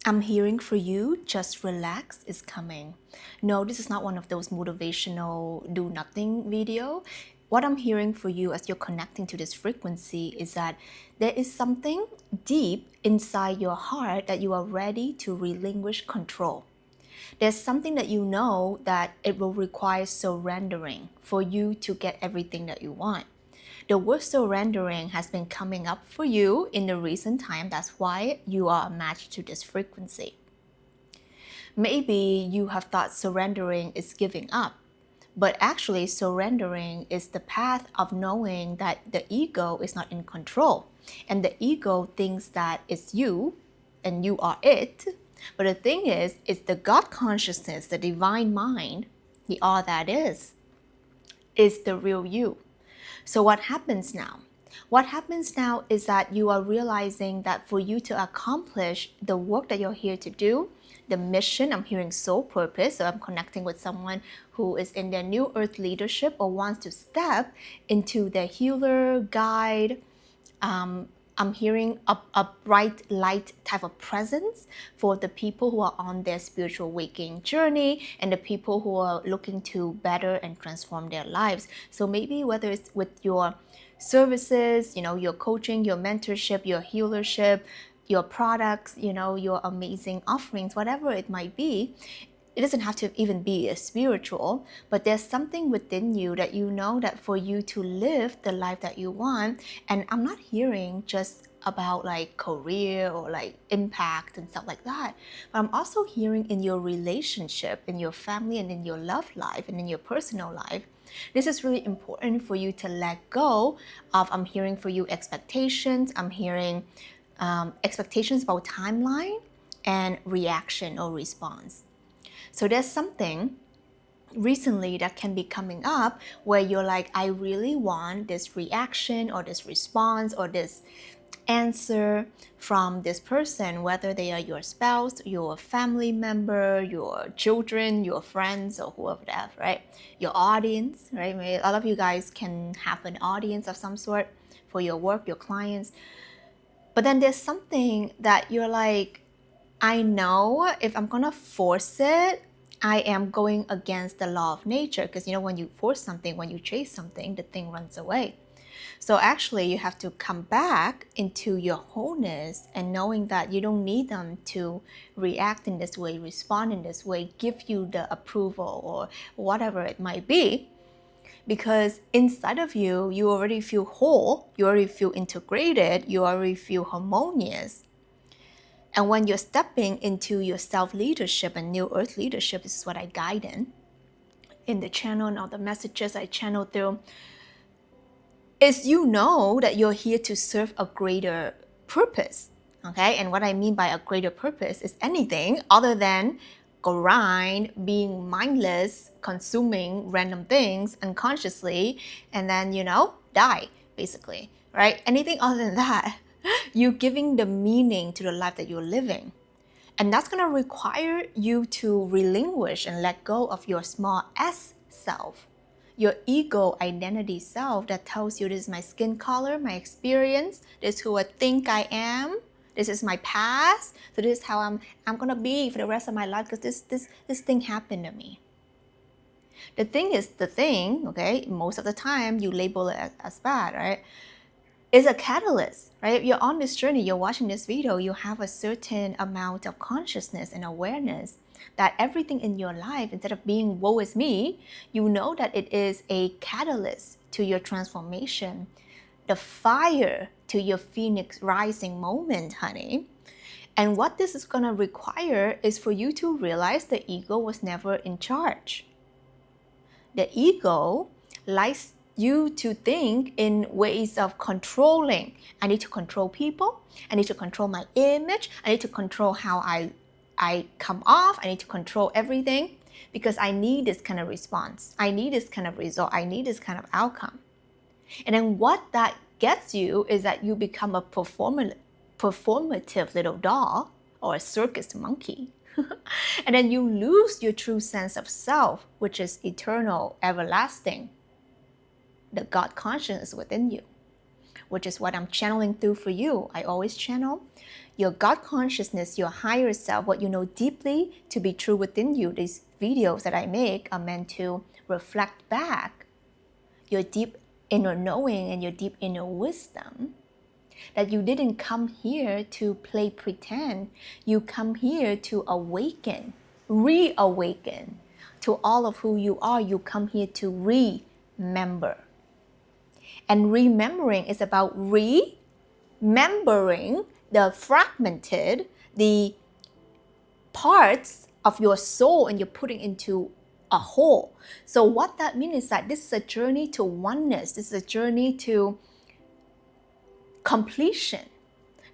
I'm hearing for you, just relax is coming. No, this is not one of those motivational do nothing video. What I'm hearing for you as you're connecting to this frequency is that there is something deep inside your heart that you are ready to relinquish control. There's something that you know that it will require surrendering for you to get everything that you want. The word surrendering has been coming up for you in the recent time. That's why you are matched to this frequency. Maybe you have thought surrendering is giving up, but actually surrendering is the path of knowing that the ego is not in control. And the ego thinks that it's you and you are it. But the thing is, it's the God consciousness, the divine mind, the all that is the real you. So what happens now? What happens now is that you are realizing that for you to accomplish the work that you're here to do, the mission, I'm hearing soul purpose, so I'm connecting with someone who is in their new earth leadership or wants to step into their healer, guide, I'm hearing a bright light type of presence for the people who are on their spiritual waking journey and the people who are looking to better and transform their lives. So maybe whether it's with your services, your coaching, your mentorship, your healership, your products, your amazing offerings, whatever it might be, it doesn't have to even be a spiritual, but there's something within you that you know that for you to live the life that you want. And I'm not hearing just about like career or like impact and stuff like that, but I'm also hearing in your relationship, in your family, and in your love life, and in your personal life. This is really important for you to let go of. I'm hearing for you expectations. I'm hearing expectations about timeline and reaction or response. So there's something recently that can be coming up where you're like, I really want this reaction or this response or this answer from this person, whether they are your spouse, your family member, your children, your friends, or whoever that, right? Your audience, right? Maybe a lot of you guys can have an audience of some sort for your work, your clients. But then there's something that you're like, I know if I'm gonna force it, I am going against the law of nature, because when you force something, when you chase something, the thing runs away. So actually you have to come back into your wholeness and knowing that you don't need them to react in this way, respond in this way, give you the approval or whatever it might be. Because inside of you, you already feel whole, you already feel integrated, you already feel harmonious. And when you're stepping into your self-leadership and new earth leadership, this is what I guide in the channel and all the messages I channel through, is that you're here to serve a greater purpose, okay? And what I mean by a greater purpose is anything other than grind, being mindless, consuming random things unconsciously, and then, die, basically, right? Anything other than that, you're giving the meaning to the life that you're living. And that's going to require you to relinquish and let go of your small s self, your ego identity self that tells you this is my skin color, my experience, this is who I think I am, this is my past, so this is how I'm going to be for the rest of my life because this thing happened to me. The thing is, okay, most of the time you label it as bad, right? Is a catalyst, right? If you're on this journey, you're watching this video, you have a certain amount of consciousness and awareness that everything in your life, instead of being woe is me, you know that it is a catalyst to your transformation, the fire to your phoenix rising moment, honey. And what this is going to require is for you to realize the ego was never in charge. The ego likes you to think in ways of controlling. I need to control people. I need to control my image. I need to control how I come off. I need to control everything because I need this kind of response. I need this kind of result. I need this kind of outcome. And then what that gets you is that you become a performative little doll or a circus monkey. And then you lose your true sense of self, which is eternal, everlasting, the God consciousness within you. which is what I'm channeling through for you. I always channel your God consciousness, your higher self, what you know deeply to be true within you. These videos that I make are meant to reflect back your deep inner knowing and your deep inner wisdom, that you didn't come here to play pretend. You come here to awaken, reawaken to all of who you are. You come here to remember. And remembering is about remembering the fragmented, the parts of your soul, and you're putting into a whole. So what that means is that this is a journey to oneness. This is a journey to completion.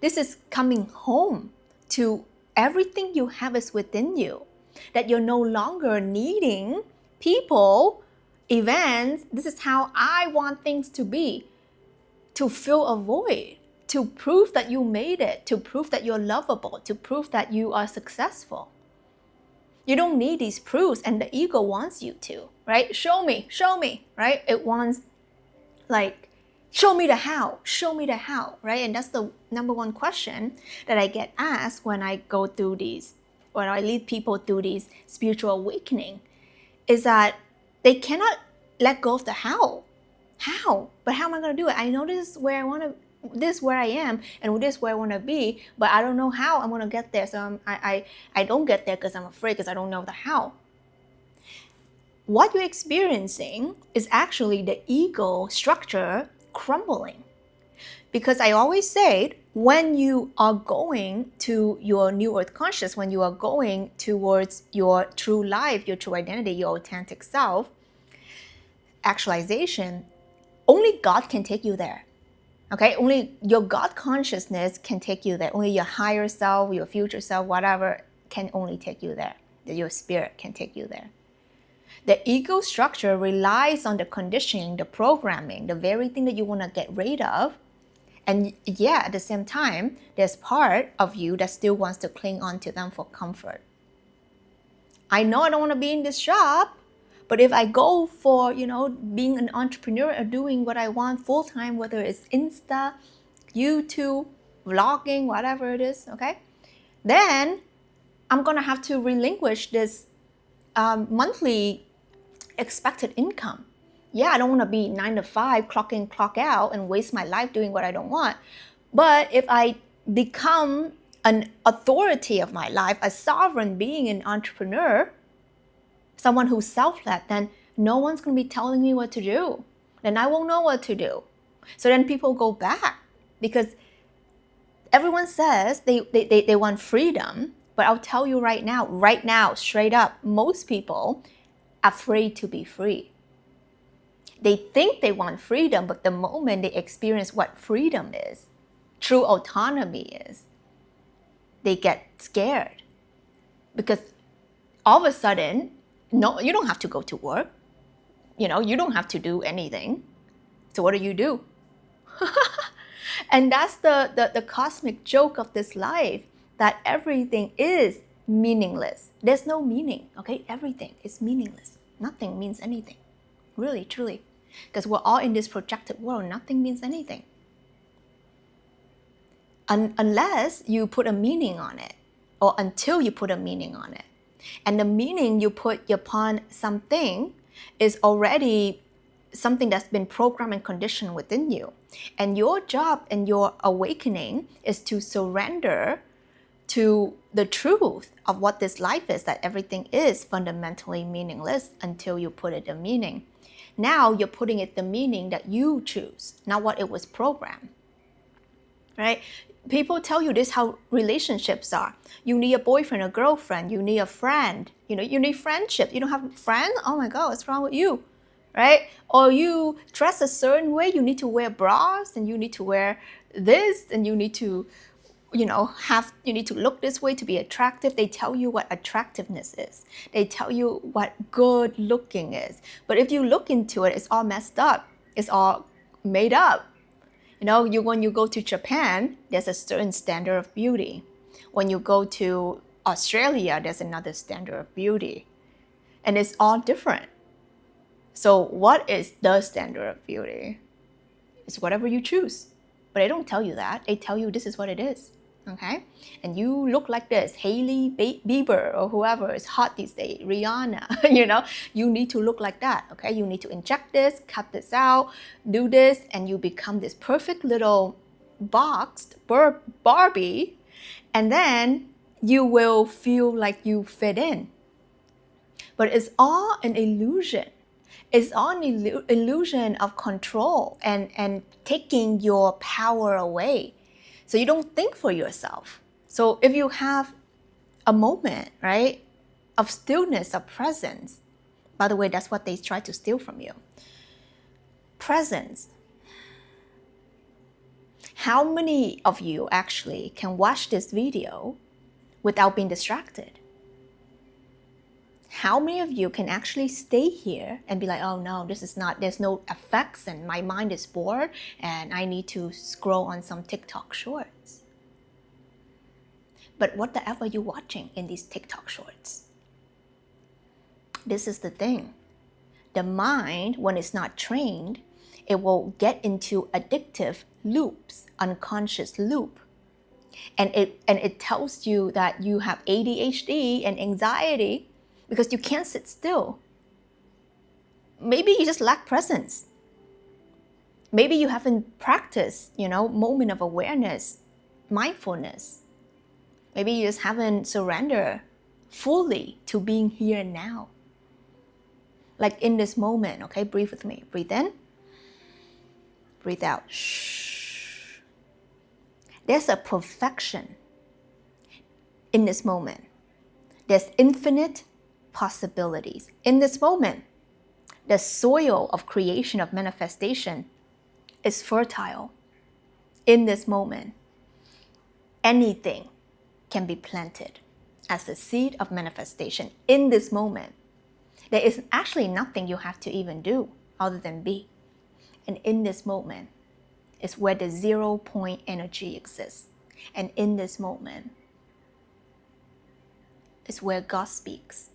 This is coming home to everything you have is within you. That you're no longer needing people, events. This is how I want things to be. To fill a void. To prove that you made it. To prove that you're lovable. To prove that you are successful. You don't need these proofs, and the ego wants you to, right? Show me, right? It wants, like, show me the how, right? And that's the number one question that I get asked when I go through these, when I lead people through these spiritual awakening, is that they cannot let go of the how. How? But how am I going to do it? I know this is where I want to, this is where I am, and this is where I want to be, but I don't know how I'm going to get there. So I don't get there because I'm afraid, because I don't know the how. What you're experiencing is actually the ego structure crumbling. Because I always say, when you are going to your new earth conscious, when you are going towards your true life, your true identity, your authentic self, actualization, only God can take you there. Okay, only your God consciousness can take you there. Only your higher self, your future self, whatever, can only take you there. Your spirit can take you there. The ego structure relies on the conditioning, the programming, the very thing that you want to get rid of. And yeah, at the same time, there's part of you that still wants to cling on to them for comfort. I know I don't want to be in this job, but if I go for, being an entrepreneur or doing what I want full-time, whether it's Insta, YouTube, vlogging, whatever it is, okay, then I'm going to have to relinquish this monthly expected income. Yeah, I don't want to be 9 to 5, clock in, clock out, and waste my life doing what I don't want. But if I become an authority of my life, a sovereign being, an entrepreneur, someone who's self-led, then no one's going to be telling me what to do. Then I won't know what to do. So then people go back, because everyone says they want freedom. But I'll tell you right now, straight up, most people are afraid to be free. They think they want freedom, but the moment they experience what freedom is, true autonomy is, they get scared. Because all of a sudden, no, you don't have to go to work. You don't have to do anything. So what do? And that's the cosmic joke of this life, that everything is meaningless. There's no meaning, okay? Everything is meaningless. Nothing means anything. Really, truly. Because we're all in this projected world. Nothing means anything. Unless you put a meaning on it, or until you put a meaning on it. And the meaning you put upon something is already something that's been programmed and conditioned within you. And your job and your awakening is to surrender to the truth of what this life is, that everything is fundamentally meaningless until you put it a meaning. Now you're putting it the meaning that you choose, not what it was programmed. Right? People tell you this, how relationships are. You need a boyfriend, a girlfriend, you need a friend, you need friendship. You don't have a friend? Oh my God, what's wrong with you? Right? Or you dress a certain way, you need to wear bras, and you need to wear this, and you need to, you need to look this way to be attractive. They tell you what attractiveness is. They tell you what good looking is. But if you look into it, it's all messed up. It's all made up. When you go to Japan, there's a certain standard of beauty. When you go to Australia, there's another standard of beauty. And it's all different. So what is the standard of beauty? It's whatever you choose. But they don't tell you that. They tell you this is what it is. Okay? And you look like this, Hailey Bieber or whoever is hot these days, Rihanna, you need to look like that. Okay? You need to inject this, cut this out, do this, and you become this perfect little boxed Barbie, and then you will feel like you fit in. But it's all an illusion. It's all an illusion of control and taking your power away. So you don't think for yourself. So if you have a moment, right, of stillness, of presence, by the way, that's what they try to steal from you. Presence. How many of you actually can watch this video without being distracted? How many of you can actually stay here and be like, oh no, this is not, there's no effects and my mind is bored and I need to scroll on some TikTok shorts? But what the F are you watching in these TikTok shorts? This is the thing. The mind, when it's not trained, it will get into addictive loops, unconscious loop. And it tells you that you have ADHD and anxiety because you can't sit still. Maybe you just lack presence. Maybe you haven't practiced, moment of awareness, mindfulness. Maybe you just haven't surrendered fully to being here now. Like in this moment, okay? Breathe with me. Breathe in. Breathe out. Shh. There's a perfection in this moment. There's infinite possibilities. In this moment, the soil of creation, of manifestation is fertile. In this moment, anything can be planted as a seed of manifestation. In this moment, there is actually nothing you have to even do other than be. And in this moment is where the 0 point energy exists. And in this moment is where God speaks.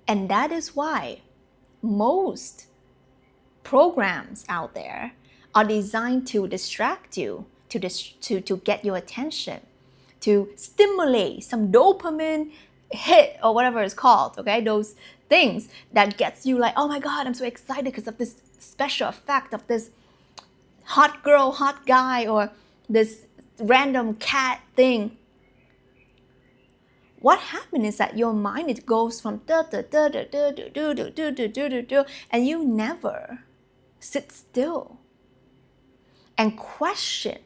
And that is why most programs out there are designed to distract you, to get your attention, to stimulate some dopamine hit or whatever it's called, okay? Those things that gets you like, oh my God, I'm so excited because of this special effect of this hot girl, hot guy, or this random cat thing. What happens is that your mind, it goes from and you never sit still and question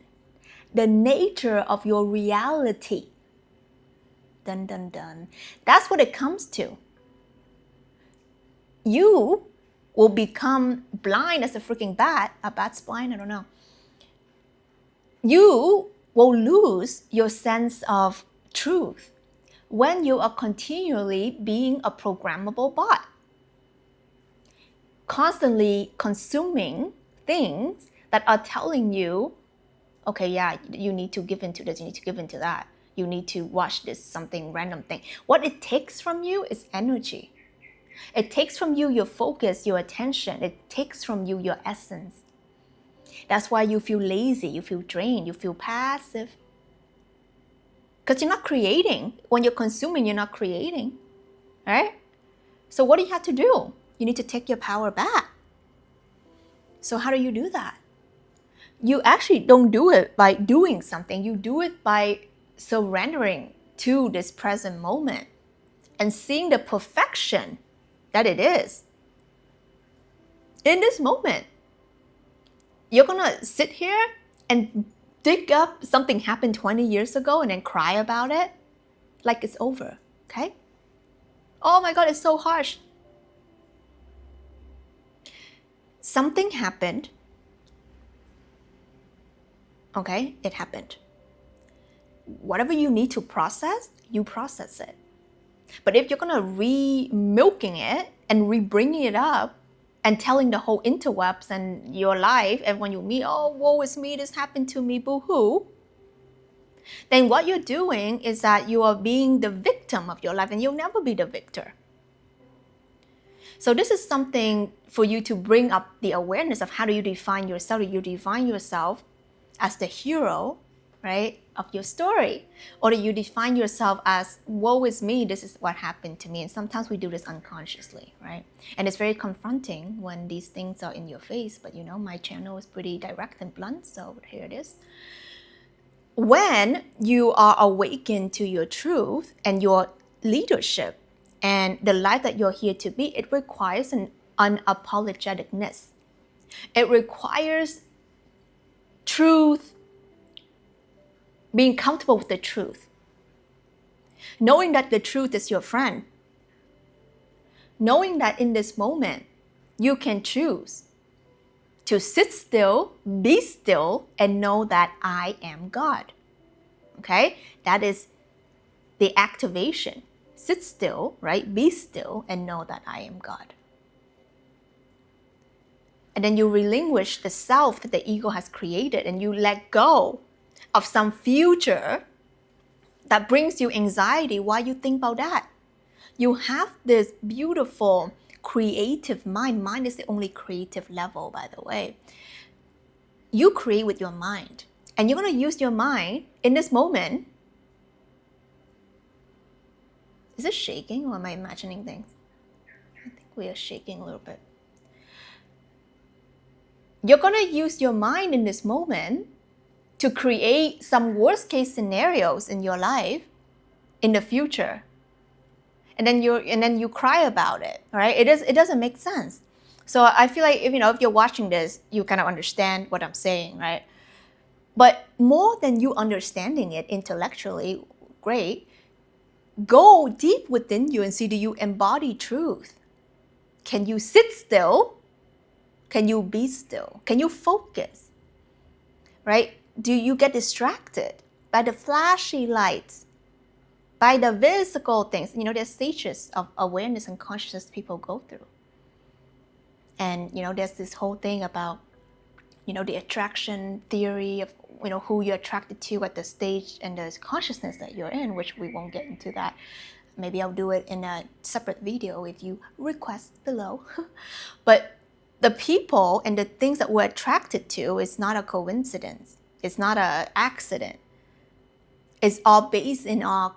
the nature of your reality. Dun, dun, dun. That's what it comes to. You will become blind as a freaking bat. A bat's blind? I don't know. You will lose your sense of truth when you are continually being a programmable bot, constantly consuming things that are telling you, okay, yeah, you need to give into this, you need to give into that, you need to watch this something random thing. What it takes from you is energy. It takes from you your focus, your attention. It takes from you your essence. That's why you feel lazy, you feel drained, you feel passive. Because you're not creating. When you're consuming, you're not creating, right? So what do you have to do? You need to take your power back. So how do you do that? You actually don't do it by doing something. You do it by surrendering to this present moment and seeing the perfection that it is. In this moment, you're gonna sit here and dig up something happened 20 years ago and then cry about it like it's over, okay? Oh my God, it's so harsh. Something happened, okay? It happened. Whatever you need to process, you process it. But if you're gonna re-milking it and re-bringing it up and telling the whole interwebs and your life, and when you meet, oh, woe is me, this happened to me, boo-hoo, then what you're doing is that you are being the victim of your life and you'll never be the victor. So this is something for you to bring up the awareness of how do you define yourself. Do you define yourself as the hero, right, of your story? Or do you define yourself as, woe is me, this is what happened to me? And sometimes we do this unconsciously, right? And it's very confronting when these things are in your face. But you know, my channel is pretty direct and blunt, so here it is. When you are awakened to your truth and your leadership and the life that you're here to be, it requires an unapologeticness. It requires truth, being comfortable with the truth, knowing that the truth is your friend, knowing that in this moment you can choose to sit still, be still, and know that I am God. Okay? That is the activation. Sit still, right? Be still and know that I am God. And then you relinquish the self that the ego has created, and you let go of some future that brings you anxiety. Why you think about that? You have this beautiful creative mind. Mind is the only creative level, by the way. You create with your mind, and you're going to use your mind in this moment. Is it shaking, or am I imagining things? I think we are shaking a little bit. You're going to use your mind in this moment to create some worst case scenarios in your life in the future. And then you cry about it, right? It doesn't make sense. So I feel like if you're watching this, you kind of understand what I'm saying, right? But more than you understanding it intellectually, great. Go deep within you and see, do you embody truth? Can you sit still? Can you be still? Can you focus? Right? Do you get distracted by the flashy lights, by the physical things? There's stages of awareness and consciousness people go through. And, there's this whole thing about, the attraction theory of, who you're attracted to at the stage and the consciousness that you're in, which we won't get into that. Maybe I'll do it in a separate video if you request below. But the people and the things that we're attracted to is not a coincidence. It's not an accident. It's all based in our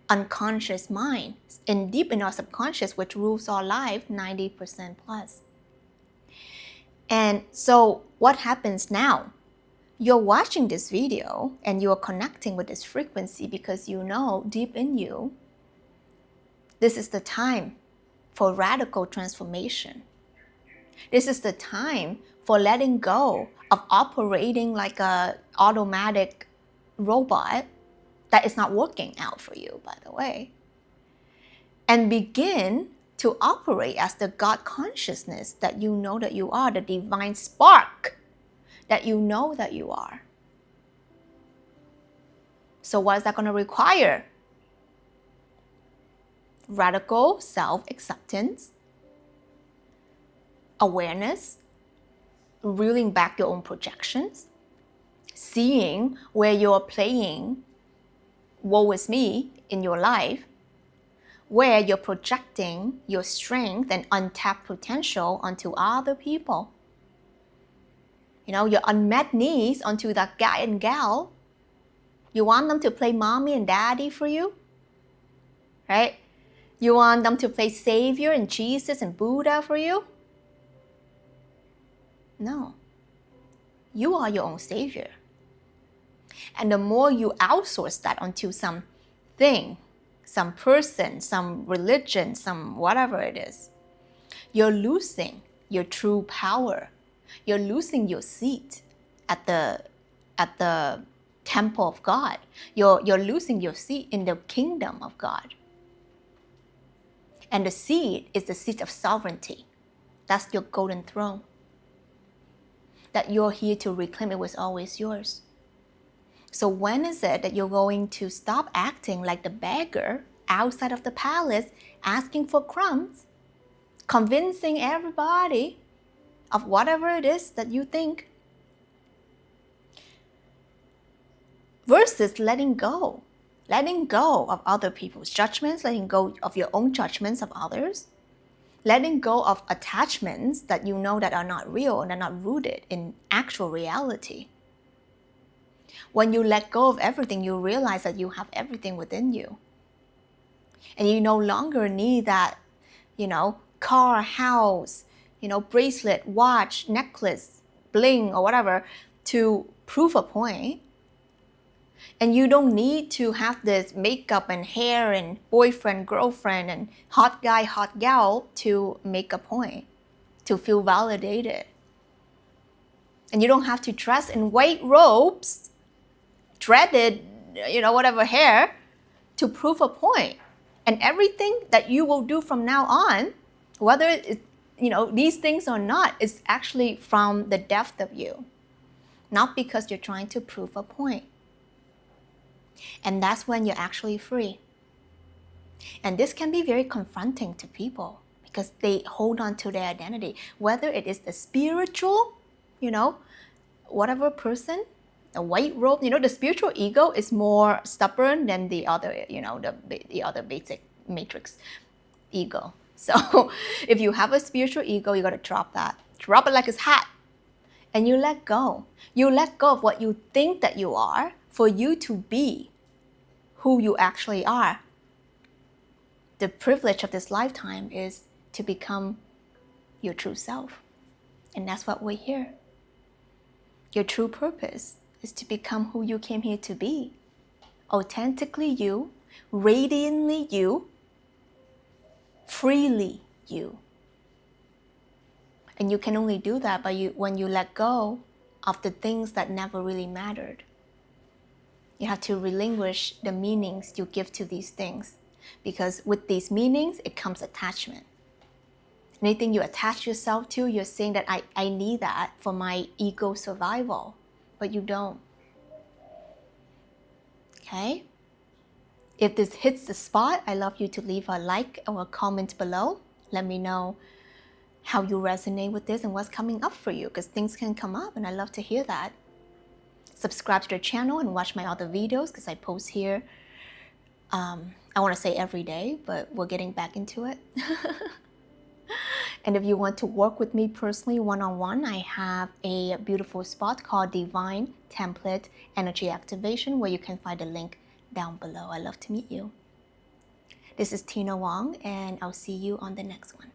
unconscious mind and deep in our subconscious, which rules our life 90% plus. And so what happens now? You're watching this video and you're connecting with this frequency because you know deep in you, this is the time for radical transformation. This is the time for letting go of operating like an automatic robot that is not working out for you, by the way. And begin to operate as the God consciousness that you know that you are, the divine spark that you know that you are. So what is that going to require? Radical self-acceptance, awareness, reeling back your own projections, seeing where you're playing woe is me in your life, where you're projecting your strength and untapped potential onto other people. Your unmet needs onto that guy and gal. You want them to play mommy and daddy for you, right? You want them to play Savior and Jesus and Buddha for you? No. You are your own Savior. And the more you outsource that onto some thing, some person, some religion, some whatever it is, you're losing your true power. You're losing your seat at the temple of God. You're losing your seat in the kingdom of God. And the seat is the seat of sovereignty. That's your golden throne. That you're here to reclaim. It was always yours. So when is it that you're going to stop acting like the beggar outside of the palace, asking for crumbs, convincing everybody of whatever it is that you think, versus letting go of other people's judgments, letting go of your own judgments of others, Letting go of attachments that you know that are not real and are not rooted in actual reality. When you let go of everything, you realize that you have everything within you. And you no longer need that, car, house, bracelet, watch, necklace, bling, or whatever to prove a point. And you don't need to have this makeup and hair and boyfriend, girlfriend, and hot guy, hot gal to make a point, to feel validated. And you don't have to dress in white robes, dreaded, whatever hair, to prove a point. And everything that you will do from now on, whether it's, these things or not, is actually from the depth of you, not because you're trying to prove a point. And that's when you're actually free. And this can be very confronting to people because they hold on to their identity, whether it is the spiritual, whatever person, a white robe, the spiritual ego is more stubborn than the other, the other basic matrix ego. So if you have a spiritual ego, you got to drop that. Drop it like it's hot. And you let go. You let go of what you think that you are for you to be who you actually are. The privilege of this lifetime is to become your true self. And that's what we're here. Your true purpose is to become who you came here to be. Authentically you, radiantly you, freely you. And you can only do that when you let go of the things that never really mattered. You have to relinquish the meanings you give to these things. Because with these meanings, it comes attachment. Anything you attach yourself to, you're saying that I need that for my ego survival. But you don't. Okay? If this hits the spot, I'd love you to leave a like or a comment below. Let me know how you resonate with this and what's coming up for you, because things can come up and I love to hear that. Subscribe to the channel and watch my other videos because I post here, I want to say every day, but we're getting back into it. And if you want to work with me personally one-on-one, I have a beautiful spot called Divine Template Energy Activation where you can find the link down below. I'd love to meet you. This is Tina Wong and I'll see you on the next one.